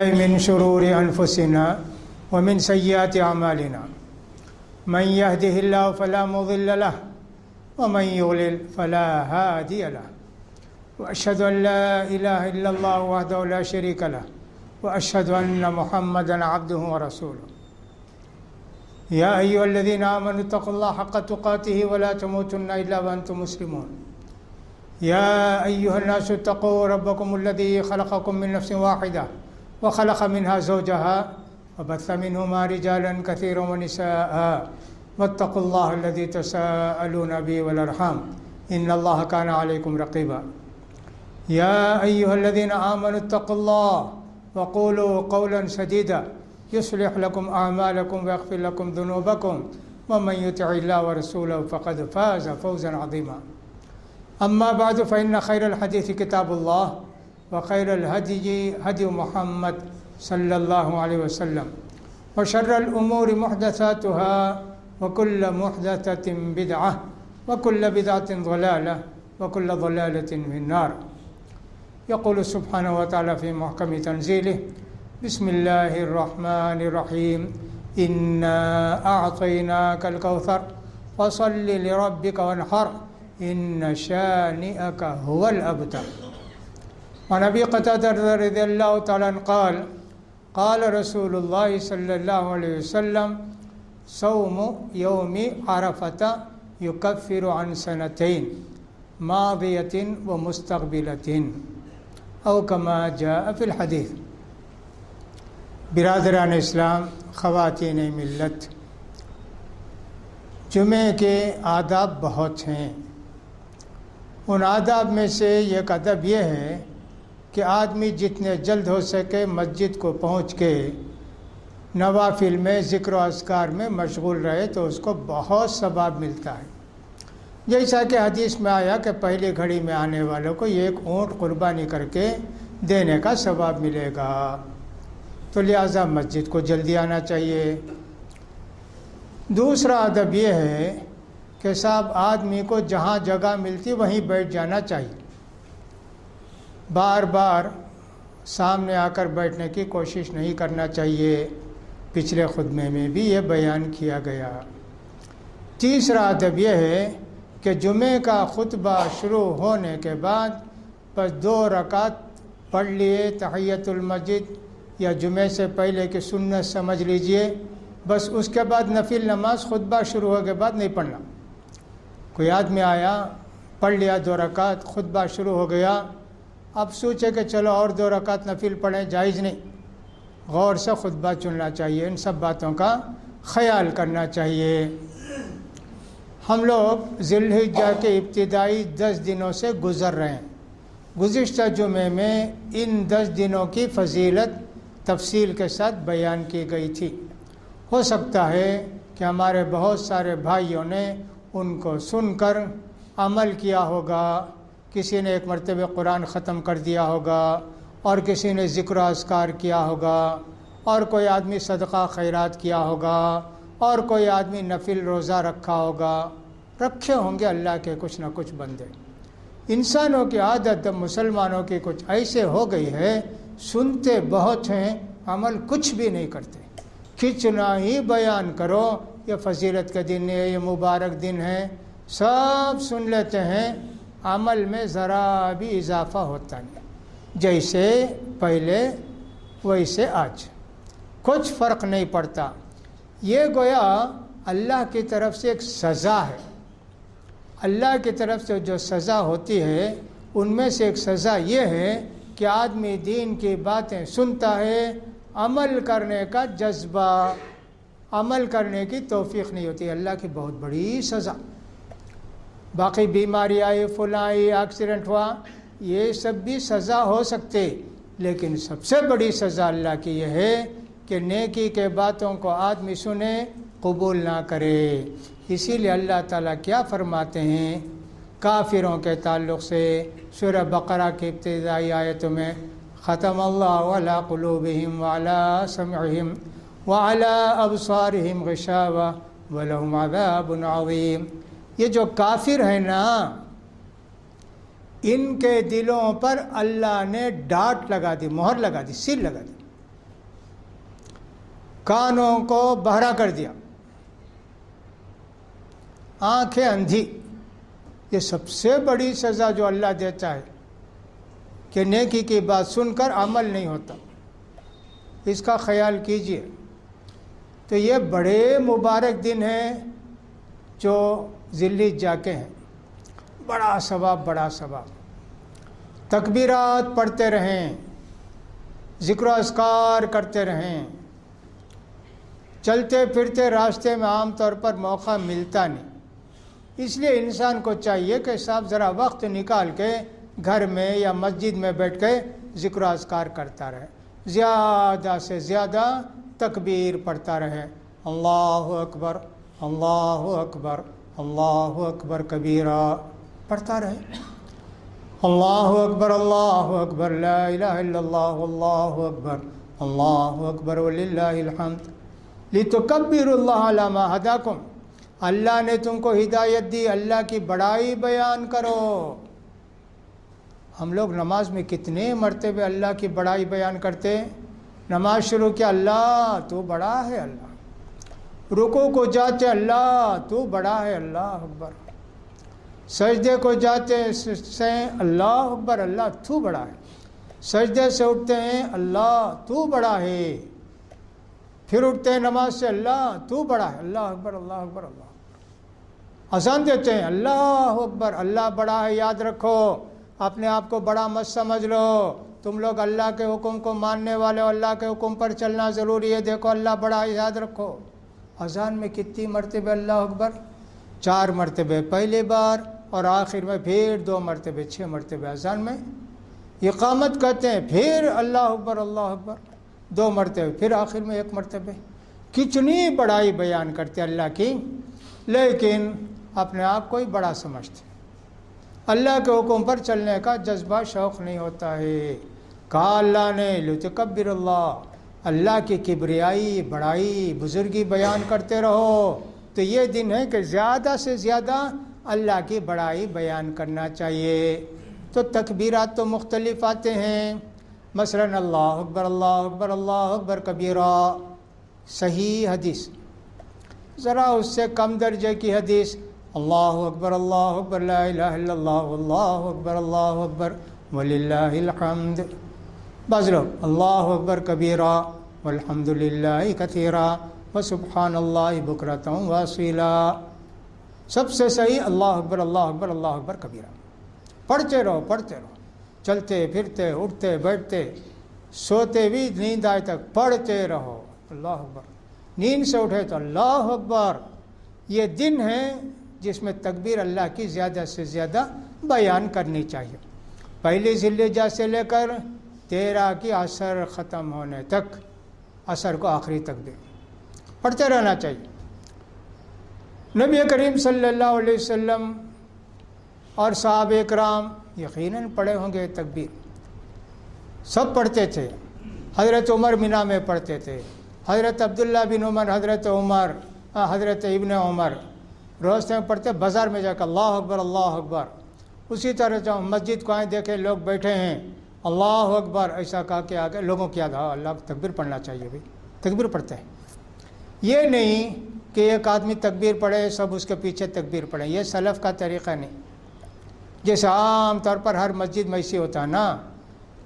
من شرور أنفسنا ومن سيئات أعمالنا من يهده الله فلا مضل له ومن يضلل فلا هادي له وأشهد أن لا إله إلا الله وحده لا شريك له وأشهد أن محمدا عبده ورسوله يا أيها الذين آمنوا اتقوا الله حق تقاته ولا تموتن إلا وأنتم مسلمون يا أيها الناس اتقوا ربكم الذي خلقكم من نفس واحدة وخلق منها زوجها وبث منهما رجالا كثيرا ونساء واتقوا الله الذي تساءلون به والأرحام إن الله كان عليكم رقيبا يا أيها الذين آمنوا اتقوا الله وقولوا قولا سديدا يصلح لكم أعمالكم ويغفر لكم ذنوبكم ومن يطع الله ورسوله فقد فاز فوزا عظيما أما بعد فإن خير الحديث كتاب الله وخير الهدي هدي محمد صلى الله عليه وسلم وشر الأمور محدثاتها وكل محدثة بدعة وكل بدعة ضلالة وكل ضلالة في النار يقول سبحانه وتعالى في محكم تنزيله بسم الله الرحمن الرحيم إنا أعطيناك الكوثر فصل لربك وانحر إن شانئك هو الأبتر وعن أبي قتادة رضي الله تعالى عنه قال قال رسول الله صلى الله عليه وسلم صوم يوم عرفة يكفر عن سنتين ماضية ومستقبلة أو كما جاء في الحديث۔ برادران اسلام، خواتین ملت، جمعے کے آداب بہت ہیں۔ ان آداب میں سے ایک ادب یہ ہے کہ آدمی جتنے جلد ہو سکے مسجد کو پہنچ کے نوافل میں ذکر و اذکار میں مشغول رہے تو اس کو بہت ثواب ملتا ہے۔ جیسا کہ حدیث میں آیا کہ پہلی گھڑی میں آنے والوں کو ایک اونٹ قربانی کر کے دینے کا ثواب ملے گا، تو لہٰذا مسجد کو جلدی آنا چاہیے۔ دوسرا ادب یہ ہے کہ صاحب آدمی کو جہاں جگہ ملتی وہیں بیٹھ جانا چاہیے، بار بار سامنے آ کر بیٹھنے کی کوشش نہیں کرنا چاہیے۔ پچھلے خطبے میں بھی یہ بیان کیا گیا۔ تیسرا ادب یہ ہے کہ جمعے کا خطبہ شروع ہونے کے بعد بس 2 رکعت پڑھ لیے تحیۃ المسجد یا جمعے سے پہلے کی سنت سمجھ لیجئے، بس اس کے بعد نفل نماز خطبہ شروع ہونے کے بعد نہیں پڑھنا۔ کوئی آدمی آیا پڑھ لیا 2 رکعت، خطبہ شروع ہو گیا، اب سوچے کہ چلو اور 2 رکعت نفل پڑھیں، جائز نہیں۔ غور سے خطبہ چننا چاہیے، ان سب باتوں کا خیال کرنا چاہیے۔ ہم لوگ ذی الحجہ کے ابتدائی 10 دنوں سے گزر رہے ہیں۔ گزشتہ جمعے میں ان 10 دنوں کی فضیلت تفصیل کے ساتھ بیان کی گئی تھی۔ ہو سکتا ہے کہ ہمارے بہت سارے بھائیوں نے ان کو سن کر عمل کیا ہوگا، کسی نے ایک مرتبہ قرآن ختم کر دیا ہوگا، اور کسی نے ذکر و اذکار کیا ہوگا، اور کوئی آدمی صدقہ خیرات کیا ہوگا، اور کوئی آدمی نفل روزہ رکھا ہوگا۔ رکھے ہوں گے اللہ کے کچھ نہ کچھ بندے۔ انسانوں کی عادت مسلمانوں کی کچھ ایسے ہو گئی ہے، سنتے بہت ہیں، عمل کچھ بھی نہیں کرتے۔ کھچنا ہی بیان کرو، یہ فضیلت کا دن ہے، یہ مبارک دن ہے، سب سن لیتے ہیں، عمل میں ذرا بھی اضافہ ہوتا نہیں۔ جیسے پہلے ویسے آج، کچھ فرق نہیں پڑتا۔ یہ گویا اللہ کی طرف سے ایک سزا ہے۔ اللہ کی طرف سے جو سزا ہوتی ہے ان میں سے ایک سزا یہ ہے کہ آدمی دین کی باتیں سنتا ہے، عمل کرنے کا جذبہ، عمل کرنے کی توفیق نہیں ہوتی۔ اللہ کی بہت بڑی سزا۔ باقی بیماری آئی، فلاں آئی، ایکسیڈنٹ ہوا، یہ سب بھی سزا ہو سکتے، لیکن سب سے بڑی سزا اللہ کی یہ ہے کہ نیکی کے باتوں کو آدمی سنے، قبول نہ کرے۔ اسی لیے اللہ تعالیٰ کیا فرماتے ہیں کافروں کے تعلق سے سورہ بقرہ کی ابتدائی آیتوں میں، ختم اللہ علی قلوبہم وعلی سمعہم وعلی ابصارہم غشاوہ ولہم عذاب عظیم۔ یہ جو کافر ہیں نا، ان کے دلوں پر اللہ نے ڈاٹ لگا دی، مہر لگا دی، سیل لگا دی۔ کانوں کو بہرا کر دیا، آنکھیں اندھی۔ یہ سب سے بڑی سزا جو اللہ دیتا ہے کہ نیکی کی بات سن کر عمل نہیں ہوتا، اس کا خیال کیجئے۔ تو یہ بڑے مبارک دن ہیں جو ذی الحجہ کے ہیں، بڑا ثواب، بڑا ثواب۔ تکبیرات پڑھتے رہیں، ذکر و اذکار کرتے رہیں۔ چلتے پھرتے راستے میں عام طور پر موقع ملتا نہیں، اس لیے انسان کو چاہیے کہ صاحب ذرا وقت نکال کے گھر میں یا مسجد میں بیٹھ کے ذکر و اذکار کرتا رہے، زیادہ سے زیادہ تکبیر پڑھتا رہے، اللہ اکبر اللہ اکبر اللہ اکبر کبیرہ پڑھتا رہے، اللہ اکبر لا الہ الا اللہ اللہ اکبر وللہ الحمد لتکبروا اللہ علی ما ہداکم۔ اللہ نے تم کو ہدایت دی، اللہ کی بڑائی بیان کرو۔ ہم لوگ نماز میں کتنے مرتبہ اللہ کی بڑائی بیان کرتے ہیں۔ نماز شروع کیا، اللہ تو بڑا ہے، اللہ۔ رکوع کو جاتے، اللہ تو بڑا ہے، اللہ اکبر۔ سجدے کو جاتے سے اللہ اکبر، اللہ تو بڑا ہے۔ سجدے سے اٹھتے ہیں، اللہ تو بڑا ہے۔ پھر اٹھتے ہیں نماز سے، اللہ تو بڑا ہے، اللہ اکبر اللہ اکبر اللہ۔ اذان دیتے ہیں، اللہ اکبر، اللہ بڑا ہے، یاد رکھو، اپنے آپ کو بڑا مت سمجھ لو، تم لوگ اللہ کے حکم کو ماننے والے ہو، اللہ کے حکم پر چلنا ضروری ہے، دیکھو اللہ بڑا ہے، یاد رکھو۔ اذان میں کتنی مرتبہ اللہ اکبر؟ 4 مرتبہ پہلی بار، اور آخر میں پھر 2 مرتبہ، 6 مرتبہ اذان میں۔ اقامت کہتے ہیں، پھر اللہ اکبر 2 مرتبہ، پھر آخر میں 1 مرتبہ۔ کتنی بڑائی بیان کرتے اللہ کی، لیکن اپنے آپ کو ہی بڑا سمجھتے، اللہ کے حکم پر چلنے کا جذبہ شوق نہیں ہوتا ہے۔ کہا اللہ نے لتکبر اللہ کی کبریائی، بڑائی، بزرگی بیان کرتے رہو۔ تو یہ دن ہے کہ زیادہ سے زیادہ اللہ کی بڑائی بیان کرنا چاہیے۔ تو تکبیرات تو مختلف آتے ہیں، مثلا اللہ اکبر اللہ اکبر کبیرہ، صحیح حدیث۔ ذرا اس سے کم درجے کی حدیث، اللہ اکبر لا الہ الا اللہ اکبر وللہ الحمد۔ بعض لوگ اللہ اکبر کبیرہ والحمد للہ کثیرہ وسبحان اللہ بکرۃ واصیلا۔ سب سے صحیح اللہ اکبر کبیرہ۔ پڑھتے رہو، چلتے پھرتے، اٹھتے بیٹھتے، سوتے بھی نیند آئے تک پڑھتے رہو اللہ اکبر۔ نیند سے اٹھے تو اللہ اکبر۔ یہ دن ہے جس میں تکبیر اللہ کی زیادہ سے زیادہ بیان کرنی چاہیے۔ پہلی ذی الحجہ سے لے کر 13 کی عصر ختم ہونے تک، عصر کو آخری تکبیر پڑھتے رہنا چاہیے۔ نبی کریم صلی اللہ علیہ وسلم اور صحابہ کرام یقیناً پڑھے ہوں گے تکبیر، سب پڑھتے تھے۔ حضرت عمر مینا میں پڑھتے تھے، حضرت عبداللہ بن عمر، حضرت عمر، حضرت ابن عمر روز میں پڑھتے، بازار میں جا کر اللہ اکبر۔ اسی طرح جب مسجد کو آئیں دیکھیں لوگ بیٹھے ہیں، اللہ اکبر ایسا کہا کہ آگے لوگوں کی یاد اللہ تکبیر پڑھنا چاہیے، بھائی تکبیر پڑھتے ہیں۔ یہ نہیں کہ ایک آدمی تکبیر پڑھے سب اس کے پیچھے تکبیر پڑھیں، یہ سلف کا طریقہ نہیں۔ جیسے عام طور پر ہر مسجد میں ایسی ہوتا ہے نا،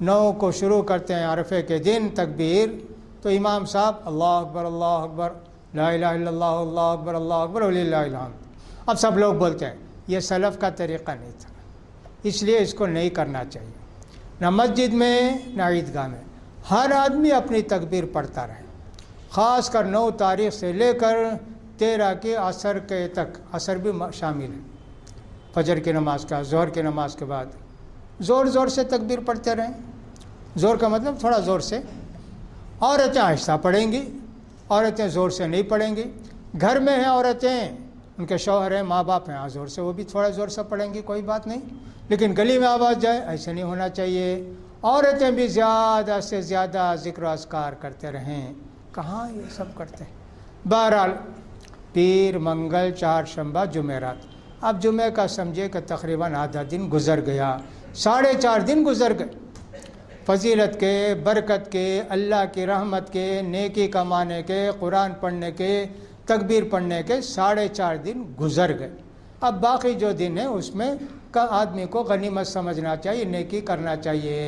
9 کو شروع کرتے ہیں عرفے کے دن تکبیر، تو امام صاحب اللہ اکبر لا الہ الا اللہ اکبر وللہ الحمد، اب سب لوگ بولتے ہیں۔ یہ سلف کا طریقہ نہیں تھا، اس لیے اس کو نہیں کرنا چاہیے، نہ مسجد میں نہ عیدگاہ میں۔ ہر آدمی اپنی تکبیر پڑھتا رہے، خاص کر 9 تاریخ سے لے کر 13 کے عصر کے تک، عصر بھی شامل ہے، فجر کی نماز کا، ظہر کی نماز کے بعد زور سے تکبیر پڑھتے رہیں۔ زور کا مطلب تھوڑا زور سے۔ عورتیں آہستہ پڑھیں گی، عورتیں زور سے نہیں پڑھیں گی۔ گھر میں ہیں عورتیں، ان کے شوہر ہیں، ماں باپ ہیں، زور سے وہ بھی تھوڑا زور سے پڑھیں گی، کوئی بات نہیں، لیکن گلی میں آواز جائے ایسے نہیں ہونا چاہیے۔ عورتیں بھی زیادہ سے زیادہ ذکر و اذکار کرتے رہیں۔ کہاں یہ سب کرتے ہیں؟ بہرحال پیر، منگل، چہارشنبہ، جمعرات، اب جمعہ کا سمجھے کہ تقریباً آدھا دن گزر گیا، 4.5 دن گزر گئے۔ فضیلت کے، برکت کے، اللہ کی رحمت کے، نیکی کمانے کے، قرآن پڑھنے کے، تکبیر پڑھنے کے 4.5 دن گزر گئے۔ اب باقی جو دن ہے اس میں آدمی کو غنیمت سمجھنا چاہیے، نیکی کرنا چاہیے۔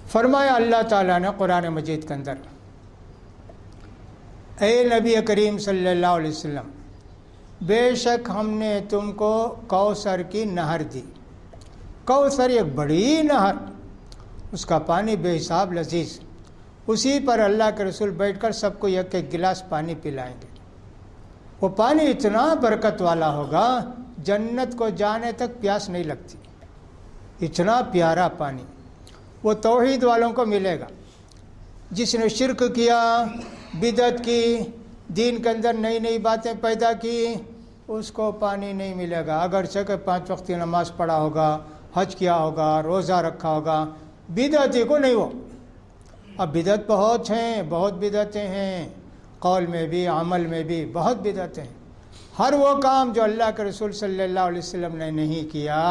فرمایا اللہ تعالیٰ نے قرآن مجید کے اندر، اے نبی کریم صلی اللہ علیہ وسلم، بے شک ہم نے تم کو کوثر کی نہر دی۔ کوثر ایک بڑی نہر، اس کا پانی بے حساب لذیذ، اسی پر اللہ کے رسول بیٹھ کر سب کو ایک ایک گلاس پانی پلائیں گے۔ وہ پانی اتنا برکت والا ہوگا، جنت کو جانے تک پیاس نہیں لگتی، اتنا پیارا پانی۔ وہ توحید والوں کو ملے گا۔ جس نے شرک کیا، بدعت کی، دین کے اندر نئی نئی باتیں پیدا کی، اس کو پانی نہیں ملے گا، اگرچہ کہ 5 وقت کی نماز پڑھا ہوگا، حج کیا ہوگا، روزہ رکھا ہوگا، بدعتی کو نہیں ہو۔ اب بدعت بہت ہیں، بہت بدعتیں ہیں، قول میں بھی عمل میں بھی بہت بدعتیں ہیں۔ ہر وہ کام جو اللہ کے رسول صلی اللہ علیہ وسلم نے نہیں کیا،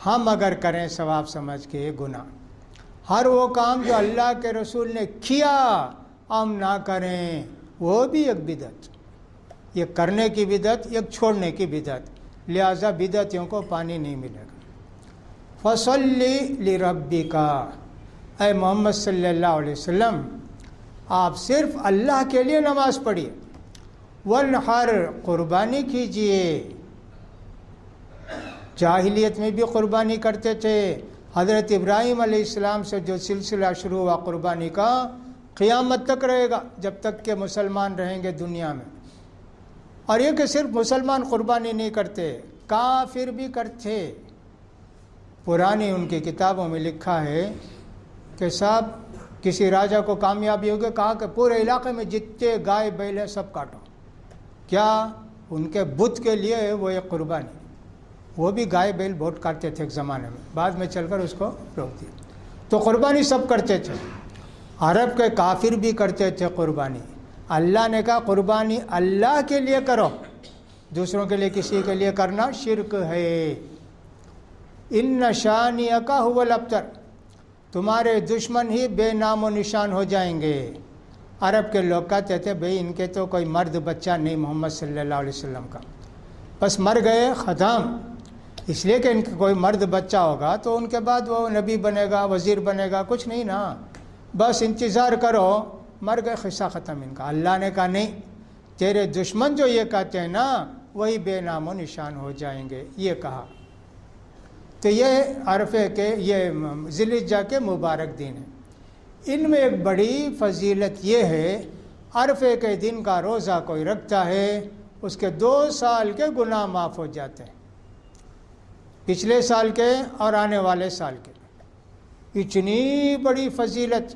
ہم اگر کریں ثواب سمجھ کے گناہ۔ ہر وہ کام جو اللہ کے رسول نے کیا ہم نہ کریں، وہ بھی ایک بدعت، ایک کرنے کی بدعت، ایک چھوڑنے کی بدعت۔ لہذا بدعتیوں کو پانی نہیں ملے گا۔ فصلی لربک، اے محمد صلی اللہ علیہ وسلم، آپ صرف اللہ کے لیے نماز پڑھیے۔ وانحر، قربانی کیجئے۔ جاہلیت میں بھی قربانی کرتے تھے۔ حضرت ابراہیم علیہ السلام سے جو سلسلہ شروع ہوا قربانی کا، قیامت تک رہے گا، جب تک کہ مسلمان رہیں گے دنیا میں۔ اور یہ کہ صرف مسلمان قربانی نہیں کرتے، کافر بھی کرتے۔ پرانی ان کی کتابوں میں لکھا ہے کہ صاحب کسی راجہ کو کامیابی ہوگی، کہا کہ پورے علاقے میں جتنے گائے بیل ہیں سب کاٹو۔ کیا؟ ان کے بت کے لیے وہ ایک قربانی۔ وہ بھی گائے بیل بہت کاٹتے تھے ایک زمانے میں، بعد میں چل کر اس کو روک دیا۔ تو قربانی سب کرتے تھے، عرب کے کافر بھی کرتے تھے قربانی۔ اللہ نے کہا قربانی اللہ کے لیے کرو، دوسروں کے لیے کسی کے لیے کرنا شرک ہے۔ ان شانئک ھو الابتر، تمہارے دشمن ہی بے نام و نشان ہو جائیں گے۔ عرب کے لوگ کہتے تھے بھئی ان کے تو کوئی مرد بچہ نہیں محمد صلی اللہ علیہ وسلم کا، بس مر گئے ختم۔ اس لیے کہ ان کا کوئی مرد بچہ ہوگا تو ان کے بعد وہ نبی بنے گا، وزیر بنے گا، کچھ نہیں نا، بس انتظار کرو، مر گئے، قصہ ختم ان کا۔ اللہ نے کہا نہیں، تیرے دشمن جو یہ کہتے ہیں نا وہی بے نام و نشان ہو جائیں گے، یہ کہا۔ تو یہ عرفے کے، یہ ذی الحجہ کے مبارک دن ہیں۔ ان میں ایک بڑی فضیلت یہ ہے، عرفے کے دن کا روزہ کوئی رکھتا ہے اس کے 2 سال کے گناہ معاف ہو جاتے ہیں، پچھلے سال کے اور آنے والے سال کے۔ اتنی بڑی فضیلت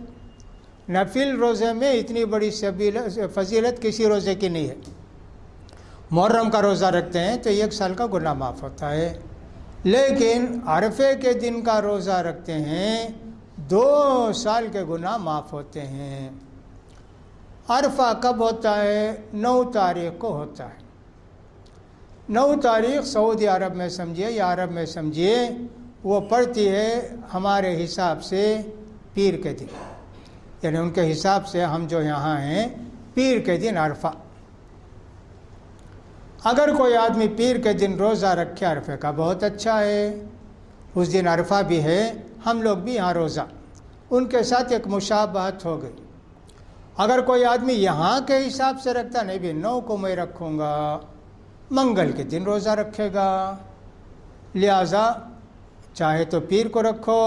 نفل روزے میں، اتنی بڑی فضیلت کسی روزے کی نہیں ہے۔ محرم کا روزہ رکھتے ہیں تو 1 سال کا گناہ معاف ہوتا ہے، لیکن عرفے کے دن کا روزہ رکھتے ہیں 2 سال کے گناہ معاف ہوتے ہیں۔ عرفہ کب ہوتا ہے؟ 9 تاریخ کو ہوتا ہے۔ 9 تاریخ سعودی عرب میں سمجھیے یا عرب میں سمجھیے، وہ پڑتی ہے ہمارے حساب سے پیر کے دن، یعنی ان کے حساب سے ہم جو یہاں ہیں پیر کے دن عرفہ۔ اگر کوئی آدمی پیر کے دن روزہ رکھے عرفے کا بہت اچھا ہے، اس دن عرفہ بھی ہے، ہم لوگ بھی یہاں روزہ، ان کے ساتھ ایک مشابہت ہو گئی۔ اگر کوئی آدمی یہاں کے حساب سے رکھتا، نہیں بھی 9 کو میں رکھوں گا، منگل کے دن روزہ رکھے گا، لہذا چاہے تو پیر کو رکھو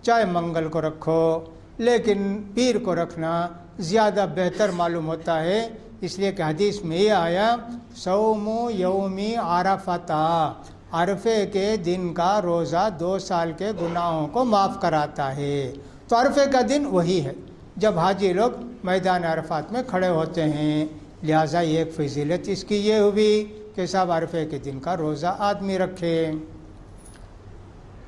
چاہے منگل کو رکھو، لیکن پیر کو رکھنا زیادہ بہتر معلوم ہوتا ہے، اس لیے کہ حدیث میں یہ آیا صوم یوم عرفہ، عرفے کے دن کا روزہ 2 سال کے گناہوں کو معاف کراتا ہے۔ تو عرفے کا دن وہی ہے جب حاجی لوگ میدان عرفات میں کھڑے ہوتے ہیں، لہٰذا یہ ایک فضیلت اس کی یہ ہوئی کہ صاحب عرفے کے دن کا روزہ آدمی رکھے۔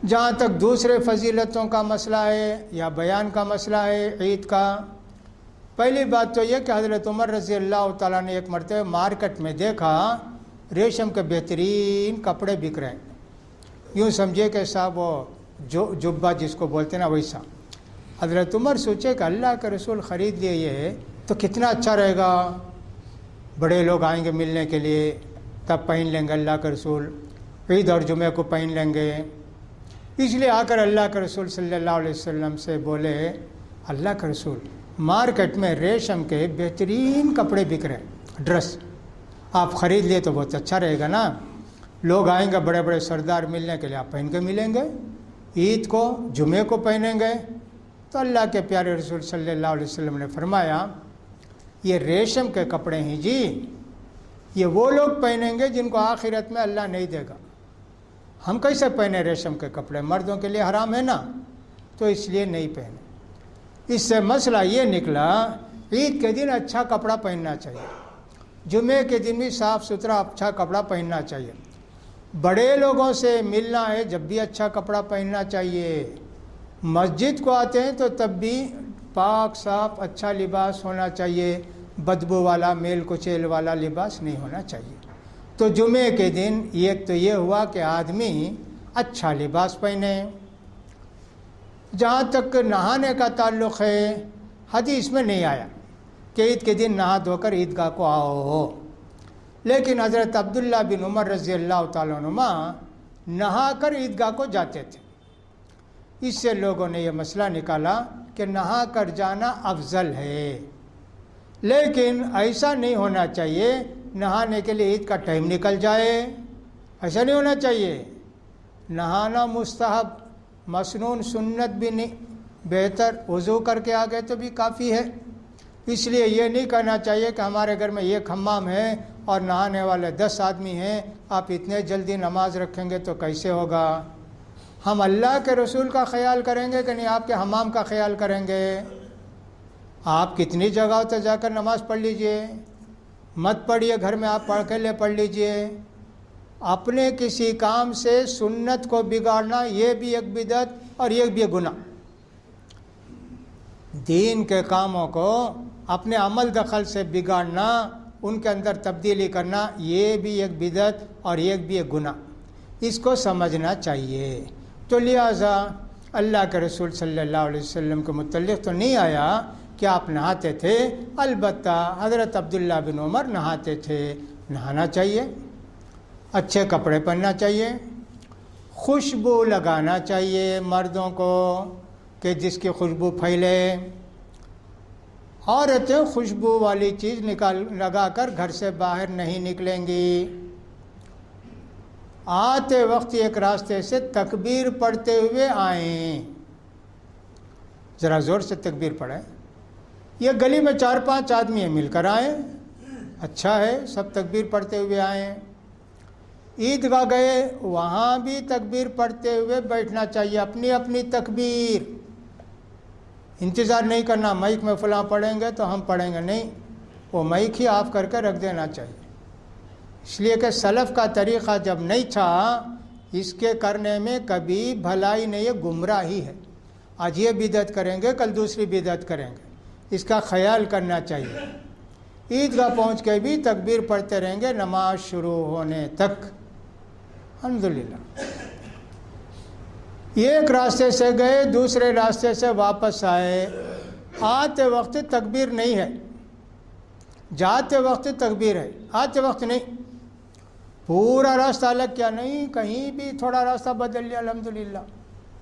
جہاں تک دوسرے فضیلتوں کا مسئلہ ہے یا بیان کا مسئلہ ہے عید کا، پہلی بات تو یہ کہ حضرت عمر رضی اللہ تعالیٰ نے ایک مرتبہ مارکیٹ میں دیکھا ریشم کے بہترین کپڑے بک رہے ہیں، یوں سمجھے کہ صاحب وہ جو جبہ جس کو بولتے ہیں نا ویسا۔ حضرت عمر سوچے کہ اللہ کا رسول خرید لیے یہ تو کتنا اچھا رہے گا، بڑے لوگ آئیں گے ملنے کے لیے تب پہن لیں گے اللہ کا رسول، عید اور جمعہ کو پہن لیں گے۔ اس لیے آ کر اللہ کے رسول صلی اللہ علیہ وسلم سے بولے، اللہ کا رسول مارکیٹ میں ریشم کے بہترین کپڑے بک رہے ہیں، ڈریس آپ خرید لیے تو بہت اچھا رہے گا نا، لوگ آئیں گے بڑے بڑے سردار ملنے کے لیے، آپ پہن کے ملیں گے، عید کو جمعے کو پہنیں گے۔ تو اللہ کے پیارے رسول صلی اللہ علیہ وسلم نے فرمایا، یہ ریشم کے کپڑے ہیں جی، یہ وہ لوگ پہنیں گے جن کو آخرت میں اللہ نہیں دے گا۔ ہم کیسے پہنے ریشم کے کپڑے؟ مردوں کے لیے حرام ہے نا، تو اس لیے نہیں پہنے۔ اس سے مسئلہ یہ نکلا، عید کے دن اچھا کپڑا پہننا چاہیے، جمعے کے دن بھی صاف ستھرا اچھا کپڑا پہننا چاہیے، بڑے لوگوں سے ملنا ہے جب بھی اچھا کپڑا پہننا چاہیے، مسجد کو آتے ہیں تو تب بھی پاک صاف اچھا لباس ہونا چاہیے، بدبو والا میل کچیل والا لباس نہیں ہونا چاہیے۔ تو جمعے کے دن ایک تو یہ ہوا کہ آدمی اچھا لباس پہنے۔ جہاں تک نہانے کا تعلق ہے، حدیث میں نہیں آیا کہ عید کے دن نہا دھو کر عیدگاہ کو آؤ، لیکن حضرت عبداللہ بن عمر رضی اللہ تعالیٰ عنہما نہا کر عیدگاہ کو جاتے تھے۔ اس سے لوگوں نے یہ مسئلہ نکالا کہ نہا کر جانا افضل ہے، لیکن ایسا نہیں ہونا چاہیے نہانے کے لیے عید کا ٹائم نکل جائے، ایسا نہیں ہونا چاہیے۔ نہانا مستحب، مسنون سنت بھی نہیں، بہتر وضو کر کے آ گئے تو بھی کافی ہے۔ اس لیے یہ نہیں کہنا چاہیے کہ ہمارے گھر میں ایک حمام ہے اور نہانے والے 10 آدمی ہیں، آپ اتنے جلدی نماز رکھیں گے تو کیسے ہوگا؟ ہم اللہ کے رسول کا خیال کریں گے کہ نہیں آپ کے حمام کا خیال کریں گے؟ آپ کتنی جگہوں تک جا کر نماز پڑھ لیجئے، مت پڑھیے گھر میں، آپ پڑھ کے لے پڑھ لیجئے۔ اپنے کسی کام سے سنت کو بگاڑنا یہ بھی ایک بدعت اور یہ بھی ایک گناہ۔ دین کے کاموں کو اپنے عمل دخل سے بگاڑنا، ان کے اندر تبدیلی کرنا، یہ بھی ایک بدعت اور یہ بھی ایک گناہ، اس کو سمجھنا چاہیے۔ تو لہٰذا اللہ کے رسول صلی اللہ علیہ وسلم کے متعلق تو نہیں آیا کہ آپ نہاتے تھے، البتہ حضرت عبداللہ بن عمر نہاتے تھے۔ نہانا چاہیے، اچھے کپڑے پہننا چاہیے، خوشبو لگانا چاہیے مردوں کو کہ جس کی خوشبو پھیلے۔ عورتیں خوشبو والی چیز لگا کر گھر سے باہر نہیں نکلیں گی۔ آتے وقت ایک راستے سے تکبیر پڑھتے ہوئے آئیں، ذرا زور سے تکبیر پڑھیں۔ یہ گلی میں 4-5 آدمی ہیں، مل کر آئیں، اچھا ہے، سب تکبیر پڑھتے ہوئے آئیں۔ عیدگاہ گئے، وہاں بھی تکبیر پڑھتے ہوئے بیٹھنا چاہیے، اپنی اپنی تکبیر، انتظار نہیں کرنا مائک میں فلاں پڑھیں گے تو ہم پڑھیں گے، نہیں، وہ مائک ہی آف کر کے رکھ دینا چاہیے۔ اس لیے کہ سلف کا طریقہ جب نہیں تھا، اس کے کرنے میں کبھی بھلائی نہیں ہے، گمراہی ہے۔ آج یہ بدعت کریں گے، کل دوسری بدعت کریں گے، اس کا خیال کرنا چاہیے۔ عیدگاہ پہنچ کے بھی تکبیر پڑھتے رہیں گے نماز شروع ہونے تک، الحمدللہ۔ ایک راستے سے گئے، دوسرے راستے سے واپس آئے، آتے وقت تکبیر نہیں ہے، جاتے وقت تکبیر ہے، آتے وقت نہیں۔ پورا راستہ الگ کیا نہیں، کہیں بھی تھوڑا راستہ بدل لیا، الحمدللہ۔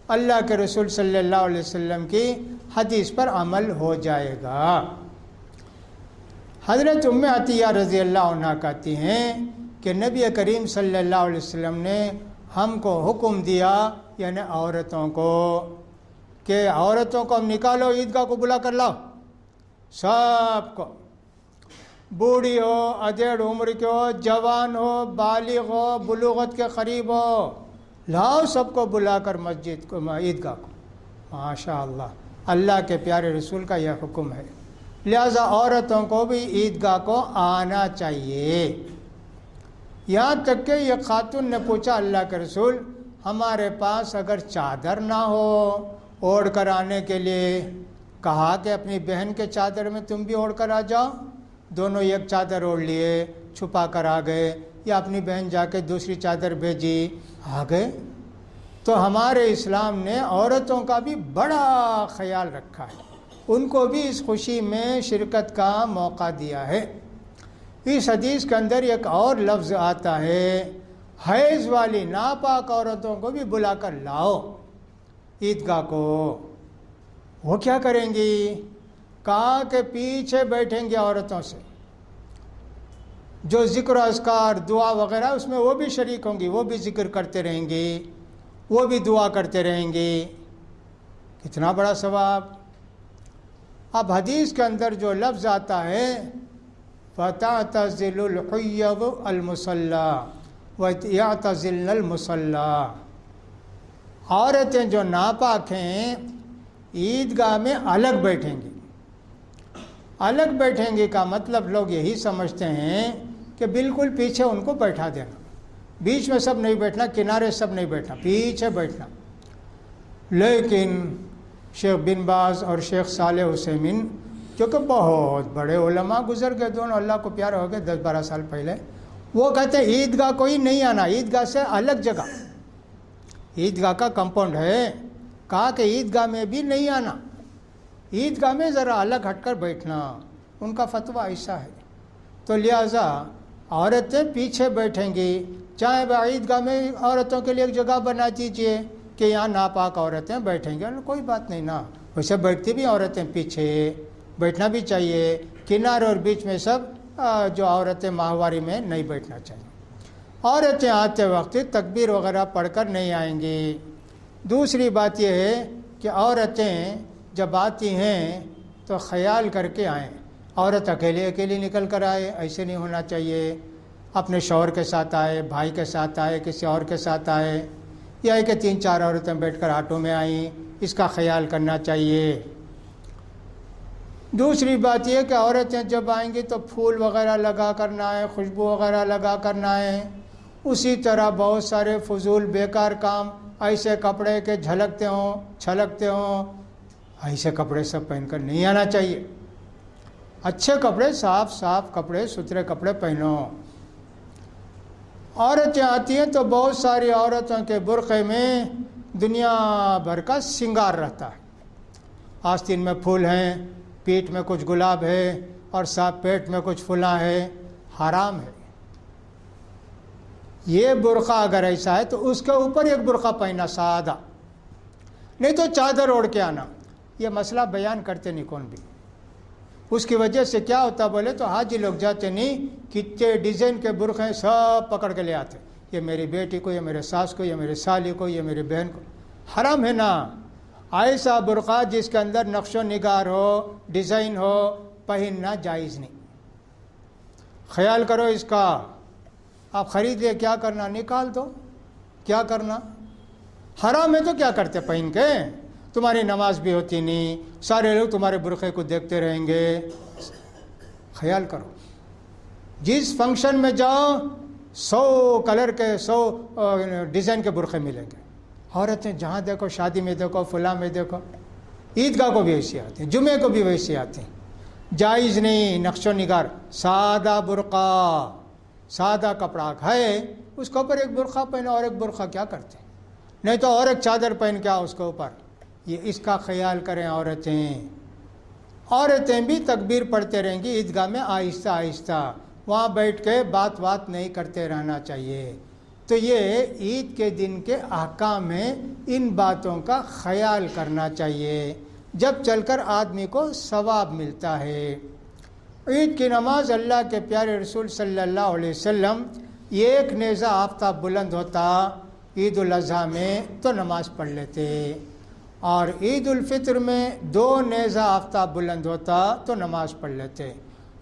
اللہ کے رسول صلی اللہ علیہ وسلم کی حدیث پر عمل ہو جائے گا۔ حضرت ام عطیہ رضی اللہ عنہ کہتی ہیں کہ نبی کریم صلی اللہ علیہ وسلم نے ہم کو حکم دیا، یعنی عورتوں کو، کہ عورتوں کو ہم نکالو، عیدگاہ کو بلا کر لاؤ، سب کو، بوڑھی ہو، ادھیڑ عمر کے ہو، جوان ہو، بالغ ہو، بلوغت کے قریب ہو، لاؤ سب کو بلا کر مسجد کو، عیدگاہ کو۔ ماشاء اللہ، اللہ کے پیارے رسول کا یہ حکم ہے، لہذا عورتوں کو بھی عیدگاہ کو آنا چاہیے۔ یہاں تک کہ یہ خاتون نے پوچھا، اللہ کے رسول ہمارے پاس اگر چادر نہ ہو اوڑھ کر آنے کے لیے، کہا کہ اپنی بہن کے چادر میں تم بھی اوڑھ کر آ جاؤ۔ دونوں ایک چادر اوڑھ لیے، چھپا کر آ گئے، یا اپنی بہن جا کے دوسری چادر بھیجی، آ گئے۔ تو ہمارے اسلام نے عورتوں کا بھی بڑا خیال رکھا ہے، ان کو بھی اس خوشی میں شرکت کا موقع دیا ہے۔ اس حدیث کے اندر ایک اور لفظ آتا ہے، حیض والی ناپاک عورتوں کو بھی بلا کر لاؤ عیدگاہ کو۔ وہ کیا کریں گی؟ کہا کہ پیچھے بیٹھیں گے عورتوں سے، جو ذکر و اذکار دعا وغیرہ اس میں وہ بھی شریک ہوں گی، وہ بھی ذکر کرتے رہیں گی، وہ بھی دعا کرتے رہیں گی۔ کتنا بڑا ثواب۔ اب حدیث کے اندر جو لفظ آتا ہے فَتَعْتَزِلُ الْحُيَّضُ الْمُصَلَّى وَيَعْتَزِلْنَ الْمُصَلَّى، عورتیں جو ناپاک ہیں عیدگاہ میں الگ بیٹھیں گی۔ الگ بیٹھیں گی کا مطلب لوگ یہی سمجھتے ہیں کہ بالکل پیچھے ان کو بیٹھا دینا، بیچ میں سب نہیں بیٹھنا، کنارے سب نہیں بیٹھنا، پیچھے بیٹھنا۔ لیکن شیخ بن باز اور شیخ صالح عثیمین جو کہ بہت بڑے علماء گزر گئے، دونوں اللہ کو پیارے ہو گئے 10-12 سال پہلے، وہ کہتے ہیں عیدگاہ کو ہی نہیں آنا، عیدگاہ سے الگ جگہ، عیدگاہ کا کمپاؤنڈ ہے، کہا کہ عیدگاہ میں بھی نہیں آنا، عیدگاہ میں ذرا الگ ہٹ کر بیٹھنا، ان کا فتویٰ ایسا ہے۔ تو لہٰذا عورتیں پیچھے بیٹھیں گی، چاہے عیدگاہ میں عورتوں کے لیے ایک جگہ بنا دیجیے کہ یہاں ناپاک عورتیں بیٹھیں گے، کوئی بات نہیں نا، ویسے بیٹھتی بھی عورتیں پیچھے بیٹھنا بھی چاہیے، کنارے اور بیچ میں سب جو عورتیں ماہواری میں نہیں بیٹھنا چاہیے۔ عورتیں آتے وقت تکبیر وغیرہ پڑھ کر نہیں آئیں گی۔ دوسری بات یہ ہے کہ عورتیں جب آتی ہیں تو خیال کر کے آئیں، عورت اکیلی نکل کر آئے، ایسے نہیں ہونا چاہیے، اپنے شوہر کے ساتھ آئے، بھائی کے ساتھ آئے، کسی اور کے ساتھ آئے، یا کہ 3-4 عورتیں بیٹھ کر آٹو میں آئیں، اس کا خیال کرنا چاہیے۔ دوسری بات یہ کہ عورتیں جب آئیں گی تو پھول وغیرہ لگا کر نہ آئیں، خوشبو وغیرہ لگا کر نہ آئیں۔ اسی طرح بہت سارے فضول بیکار کام، ایسے کپڑے کے جھلکتے ہوں چھلکتے ہوں، ایسے کپڑے سب پہن کر نہیں آنا چاہیے۔ اچھے کپڑے، صاف کپڑے، ستھرے کپڑے پہنو۔ عورتیں آتی ہیں تو بہت ساری عورتوں کے برقعے میں دنیا بھر کا سنگار رہتا ہے، آستین میں پھول ہیں، پیٹھ میں کچھ گلاب ہے، اور صاف پیٹ میں کچھ فلاں ہے، حرام ہے۔ یہ برقع اگر ایسا ہے تو اس کے اوپر ایک برقع پہننا سادہ، نہیں تو چادر اوڑھ کے آنا۔ یہ مسئلہ بیان کرتے نہیں کون بھی۔ اس کی وجہ سے کیا ہوتا بولے تو حاجی لوگ جاتے نہیں، کتنے ڈیزائن کے برقعے سب پکڑ کے لے آتے، یہ میری بیٹی کو، یہ میرے ساس کو، یہ میرے سالی کو، یہ میری بہن کو۔ حرام ہے نا، ایسا برقع جس کے اندر نقش و نگار ہو، ڈیزائن ہو، پہننا جائز نہیں۔ خیال کرو اس کا۔ آپ خرید لے، کیا کرنا، نکال دو، کیا کرنا؟ حرام ہے تو کیا کرتے پہن کے؟ تمہاری نماز بھی ہوتی نہیں، سارے لوگ تمہارے برقعے کو دیکھتے رہیں گے۔ خیال کرو، جس فنکشن میں جاؤ 100 کلر کے 100 ڈیزائن کے برقعے ملیں گے۔ عورتیں جہاں دیکھو، شادی میں دیکھو، فلاں میں دیکھو، عیدگاہ کو بھی ایسے آتے ہیں، جمعے کو بھی ویسے آتے ہیں۔ جائز نہیں، نقش و نگار، سادہ برقع، سادہ کپڑا ہے، اس کے اوپر ایک برقع پہنو، اور ایک برقع کیا کرتے ہیں؟ نہیں تو اور ایک چادر پہن کے آؤ اس کے اوپر۔ یہ اس کا خیال کریں عورتیں۔ عورتیں بھی تکبیر پڑھتے رہیں گی عیدگاہ میں آہستہ آہستہ، وہاں بیٹھ کے بات نہیں کرتے رہنا چاہیے۔ تو یہ عید کے دن کے احکام میں ان باتوں کا خیال کرنا چاہیے، جب چل کر آدمی کو ثواب ملتا ہے۔ عید کی نماز اللہ کے پیارے رسول صلی اللہ علیہ وسلم، ایک نیزہ آفتاب بلند ہوتا عید الاضحیٰ میں تو نماز پڑھ لیتے، اور عید الفطر میں 2 نیزہ آفتاب بلند ہوتا تو نماز پڑھ لیتے۔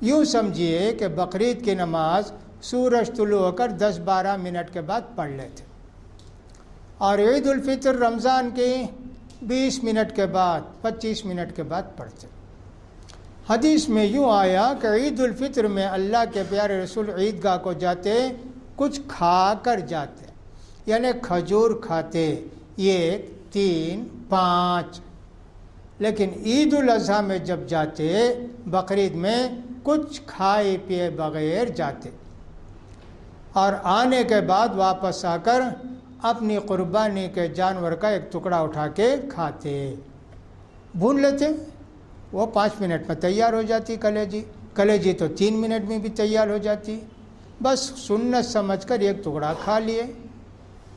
یوں سمجھیے کہ بقرعید کی نماز سورج طلوع ہو کر 10-12 منٹ کے بعد پڑھ لیتے، اور عید الفطر رمضان کی 20 منٹ کے بعد، 25 منٹ کے بعد پڑھتے۔ حدیث میں یوں آیا کہ عید الفطر میں اللہ کے پیارے رسول عیدگاہ کو جاتے کچھ کھا کر جاتے، یعنی کھجور کھاتے 1، 3، 5، لیکن عید الاضحیٰ میں جب جاتے، بقرعید میں، کچھ کھائے پیے بغیر جاتے، اور آنے کے بعد واپس آ کر اپنی قربانی کے جانور کا ایک ٹکڑا اٹھا کے کھاتے، بھون لیتے، وہ 5 منٹ میں تیار ہو جاتی کلیجی تو 3 منٹ میں بھی تیار ہو جاتی، بس سنت سمجھ کر ایک ٹکڑا کھا لیے۔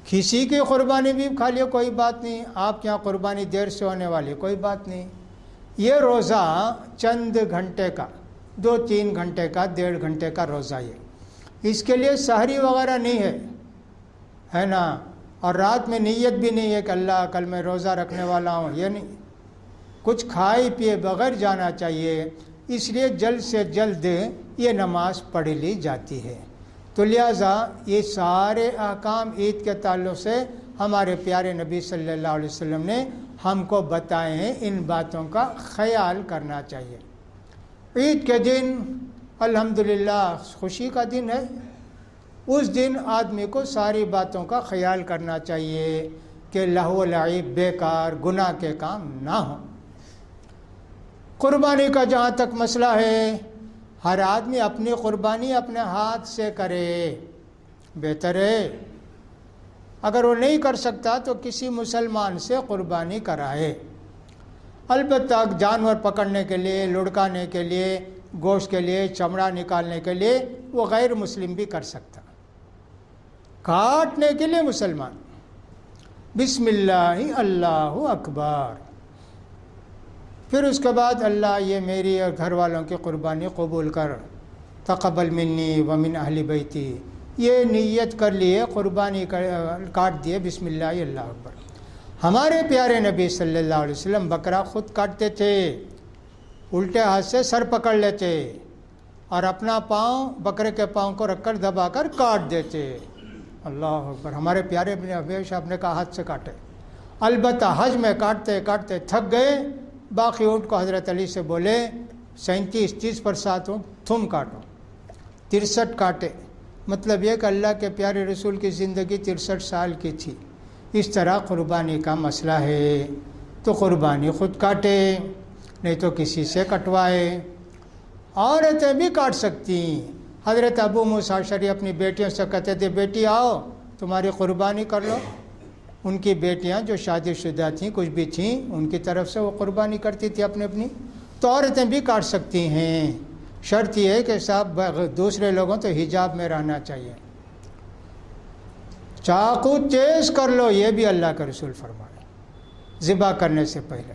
کسی کی قربانی بھی کھا لیے کوئی بات نہیں، آپ کے یہاں قربانی دیر سے ہونے والی کوئی بات نہیں۔ یہ روزہ چند گھنٹے کا، 2-3 گھنٹے کا، 1.5 گھنٹے کا روزہ، یہ اس کے لیے سحری وغیرہ نہیں ہے نا، اور رات میں نیت بھی نہیں ہے کہ اللہ کل میں روزہ رکھنے والا ہوں، یہ نہیں، کچھ کھائے پیے بغیر جانا چاہیے، اس لیے جلد سے جلد یہ نماز پڑھ لی جاتی ہے۔ تو لہٰذا یہ سارے احکام عید کے تعلق سے ہمارے پیارے نبی صلی اللہ علیہ وسلم نے ہم کو بتائے ہیں، ان باتوں کا خیال کرنا چاہیے۔ عید کے دن الحمدللہ خوشی کا دن ہے، اس دن آدمی کو ساری باتوں کا خیال کرنا چاہیے کہ لہو و لعب، بیکار گناہ کے کام نہ ہوں۔ قربانی کا جہاں تک مسئلہ ہے، ہر آدمی اپنی قربانی اپنے ہاتھ سے کرے، بہتر ہے۔ اگر وہ نہیں کر سکتا تو کسی مسلمان سے قربانی کرائے۔ البتہ جانور پکڑنے کے لیے، لڑکانے کے لیے، گوشت کے لیے، چمڑا نکالنے کے لیے وہ غیر مسلم بھی کر سکتا، کاٹنے کے لیے مسلمان بسم اللہ اللہ اکبر، پھر اس کے بعد اللہ یہ میری اور گھر والوں کی قربانی قبول کر، تقبل منی ومن اہل بیتی، یہ نیت کر لیے، قربانی کاٹ دیے، بسم اللہ اللہ اکبر۔ ہمارے پیارے نبی صلی اللہ علیہ وسلم بکرا خود کاٹتے تھے، الٹے ہاتھ سے سر پکڑ لیتے اور اپنا پاؤں بکرے کے پاؤں کو رکھ کر دبا کر کاٹ دیتے۔ اللہ اکبر، ہمارے پیارے ابن حبیش آپ نے کہا ہاتھ سے کاٹے، البتہ حج میں کاٹتے کاٹتے تھک گئے، باقی اونٹ کو حضرت علی سے بولے 37 پر 7 اونٹ تم کاٹو، 63 کاٹے، مطلب یہ کہ اللہ کے پیارے رسول کی زندگی 63 سال کی تھی۔ اس طرح قربانی کا مسئلہ ہے تو قربانی خود کاٹے، نہیں تو کسی سے کٹوائے۔ عورتیں بھی کاٹ سکتی، حضرت ابو موسیٰ اشعری اپنی بیٹیوں سے کہتے تھے بیٹی آؤ تمہاری قربانی کر لو، ان کی بیٹیاں جو شادی شدہ تھیں کچھ بھی تھیں ان کی طرف سے وہ قربانی کرتی تھی اپنی، تو عورتیں بھی کاٹ سکتی ہیں، شرط یہ ہے کہ صاحب دوسرے لوگوں تو حجاب میں رہنا چاہیے۔ چاقو تیز کر لو، یہ بھی اللہ کا رسول فرمائے ذبح کرنے سے پہلے،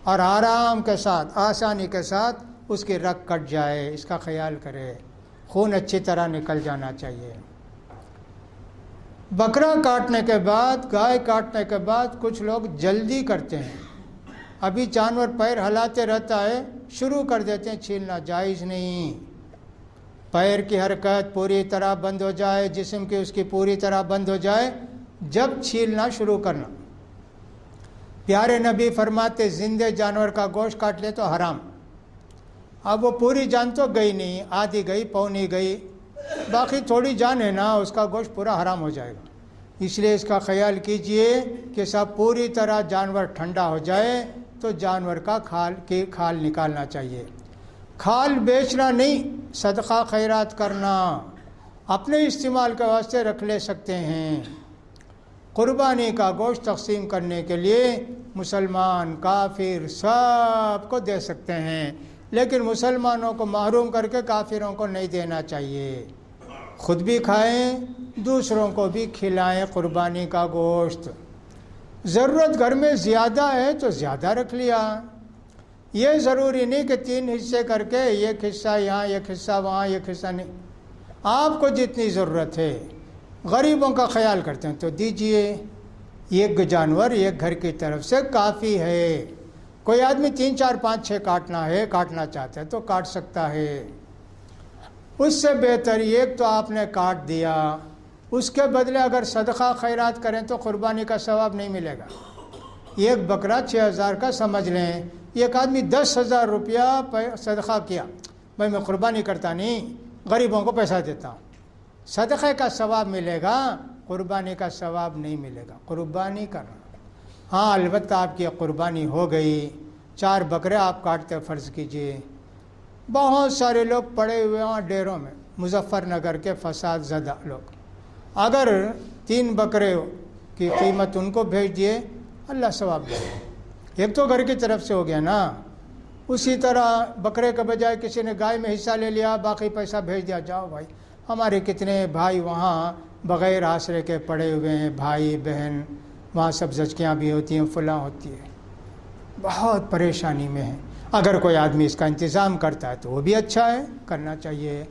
اور آرام کے ساتھ آسانی کے ساتھ اس کی رگ کٹ جائے، اس کا خیال کرے، خون اچھی طرح نکل جانا چاہیے۔ بکرا کاٹنے کے بعد، گائے کاٹنے کے بعد کچھ لوگ جلدی کرتے ہیں، ابھی جانور پیر ہلاتے رہتا ہے شروع کر دیتے ہیں چھیلنا، جائز نہیں۔ پیر کی حرکت پوری طرح بند ہو جائے، جسم کی اس کی پوری طرح بند ہو جائے جب چھیلنا شروع کرنا۔ پیارے نبی فرماتے زندہ جانور کا گوشت کاٹ لے تو حرام، اب وہ پوری جان تو گئی نہیں، آدھی گئی پونی گئی، باقی تھوڑی جان ہے نا، اس کا گوشت پورا حرام ہو جائے گا۔ اس لیے اس کا خیال کیجئے کہ سب پوری طرح جانور ٹھنڈا ہو جائے تو جانور کا کھال نکالنا چاہیے۔ کھال بیچنا نہیں، صدقہ خیرات کرنا، اپنے استعمال کے واسطے رکھ لے سکتے ہیں۔ قربانی کا گوشت تقسیم کرنے کے لیے مسلمان کافر سب کو دے سکتے ہیں، لیکن مسلمانوں کو محروم کر کے کافروں کو نہیں دینا چاہیے۔ خود بھی کھائیں، دوسروں کو بھی کھلائیں قربانی کا گوشت۔ ضرورت گھر میں زیادہ ہے تو زیادہ رکھ لیا، یہ ضروری نہیں کہ 3 حصے کر کے ایک حصہ یہاں ایک حصہ وہاں ایک حصہ نہیں، آپ کو جتنی ضرورت ہے، غریبوں کا خیال کرتے ہیں تو دیجئے، ایک جانور ایک گھر کی طرف سے کافی ہے۔ کوئی آدمی 3 4 5 6 کاٹنا چاہتا ہے تو کاٹ سکتا ہے، اس سے بہتر ایک تو آپ نے کاٹ دیا، اس کے بدلے اگر صدقہ خیرات کریں تو قربانی کا ثواب نہیں ملے گا۔ ایک بکرا 6000 کا سمجھ لیں، ایک آدمی 10,000 روپیہ صدقہ کیا، بھائی میں قربانی کرتا نہیں، غریبوں کو پیسہ دیتا ہوں، صدقے کا ثواب ملے گا، قربانی کا ثواب نہیں ملے گا۔ قربانی کرنا، ہاں البتہ آپ کی قربانی ہو گئی، 4 بکرے آپ کاٹتے فرض کیجئے، بہت سارے لوگ پڑے ہوئے ہیں ڈیروں میں، مظفر نگر کے فساد زدہ لوگ، اگر 3 بکرے کی قیمت ان کو بھیج دیے، اللہ ثواب دے۔ ایک تو گھر کی طرف سے ہو گیا نا۔ اسی طرح بکرے کے بجائے کسی نے گائے میں حصہ لے لیا، باقی پیسہ بھیج دیا، جاؤ بھائی۔ ہمارے کتنے بھائی وہاں بغیر آسرے کے پڑے ہوئے ہیں، بھائی بہن، وہاں سب زچکیاں بھی ہوتی ہیں، فلاں ہوتی ہے، بہت پریشانی میں ہیں۔ اگر کوئی آدمی اس کا انتظام کرتا ہے تو وہ بھی اچھا ہے، کرنا چاہیے۔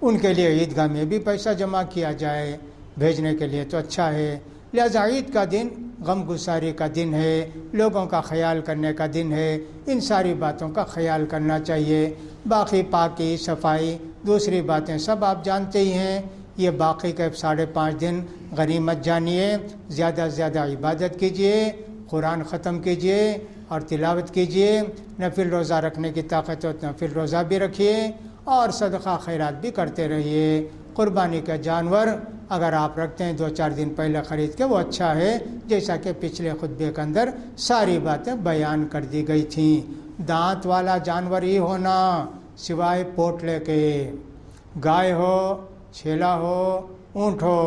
ان کے لیے عیدگاہ میں بھی پیسہ جمع کیا جائے بھیجنے کے لیے تو اچھا ہے۔ لہذا عید کا دن غم گساری کا دن ہے، لوگوں کا خیال کرنے کا دن ہے، ان ساری باتوں کا خیال کرنا چاہیے۔ باقی پاکی صفائی دوسری باتیں سب آپ جانتے ہی ہیں۔ یہ باقی کے 5.5 دن غنیمت جانیے، زیادہ سے زیادہ عبادت کیجیے، قرآن ختم کیجیے اور تلاوت کیجیے۔ نفل روزہ رکھنے کی طاقت ہو تو نفل روزہ بھی رکھیے اور صدقہ خیرات بھی کرتے رہیے۔ قربانی کا جانور اگر آپ رکھتے ہیں 2-4 دن پہلے خرید کے، وہ اچھا ہے، جیسا کہ پچھلے خطبے کے اندر ساری باتیں بیان کر دی گئی تھیں۔ دانت والا جانور ہی ہونا سوائے پوٹلے کے، گائے ہو، چھیلا ہو، اونٹ ہو۔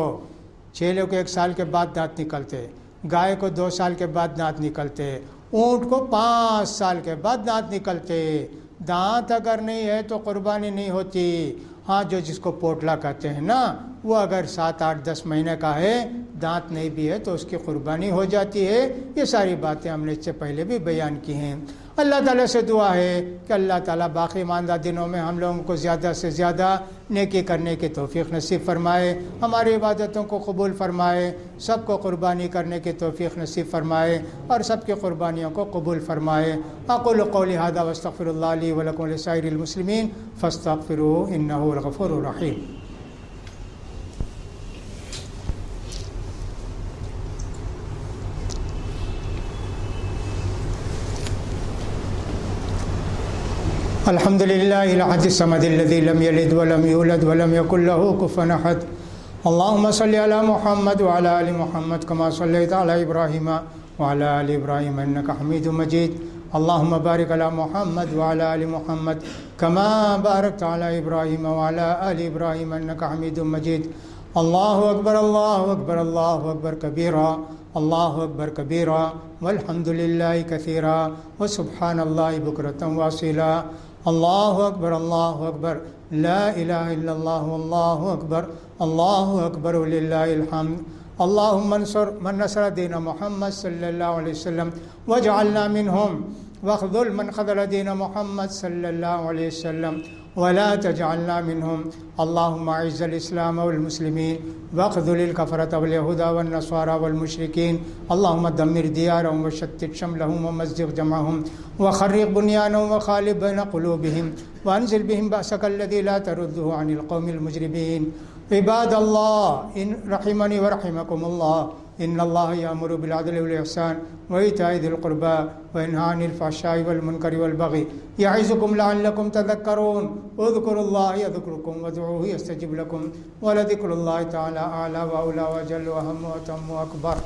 چھیلے کو 1 سال کے بعد دانت نکلتے، گائے کو 2 سال کے بعد دانت نکلتے، اونٹ کو 5 سال کے بعد دانت نکلتے۔ دانت اگر نہیں ہے تو قربانی نہیں ہوتی۔ ہاں جو جس کو پوٹلا کہتے ہیں نا، وہ اگر 7, 8, 10 مہینے کا ہے، دانت نہیں بھی ہے تو اس کی قربانی ہو جاتی ہے۔ یہ ساری باتیں ہم نے اس سے پہلے بھی بیان کی ہیں۔ اللہ تعالیٰ سے دعا ہے کہ اللہ تعالیٰ باقی ماندہ دنوں میں ہم لوگوں کو زیادہ سے زیادہ نیکی کرنے کی توفیق نصیب فرمائے، ہماری عبادتوں کو قبول فرمائے، سب کو قربانی کرنے کی توفیق نصیب فرمائے اور سب کی قربانیوں کو قبول فرمائے۔ اقول قولی ھذا واستغفر اللہ لی ولکم ولسائر المسلمین فاستغفروہ انہ هو الغفور الرحیم۔ الحمد للہ الأحد الصمد الذي لم يلد ولم يولد ولم يكن له كفوا أحد۔ اللهم صل على محمد وعلى آل محمد كما صليت على إبراهيم وعلى آل إبراهيم إنك حميد مجيد۔ اللهم بارك على محمد وعلى آل محمد كما باركت على إبراهيم وعلى آل إبراهيم إنك حميد مجيد۔ الله أكبر الله أكبر الله أكبر كبيرا، الله أكبر كبيرا والحمد لله كثيرا وسبحان الله بكرة وأصيلا۔ الله أكبر الله أكبر لا إله إلا الله والله أكبر الله أكبر ولله الحمد۔ اللهم انصر من نصر دين محمد صلى الله عليه وسلم واجعلنا منهم، واخذل من خذل دين محمد صلى الله عليه وسلم ولا تجعلنا منهم۔ اللهم اعز الإسلام والمسلمين واخذل الكفرة واليهود والنصارى والمشركين۔ اللهم دمر ديارهم وشتت شملهم ومزق جمعهم وخرق بنيانهم وخالف بين قلوبهم وانزل بهم بأسك الذي لا ترده عن القوم المجرمين۔ عباد الله إن رحمني ورحمكم الله إن الله يأمر بالعدل والإحسان وإيتاء ذي القربى وينهى عن الفحشاء والمنكر والبغي يعظكم لعلكم تذكرون۔ اذكروا الله يذكركم وادعوه يستجب لكم ولذكر الله تعالى أعلى وأولى وأجل وأهم وأتم وأكبر۔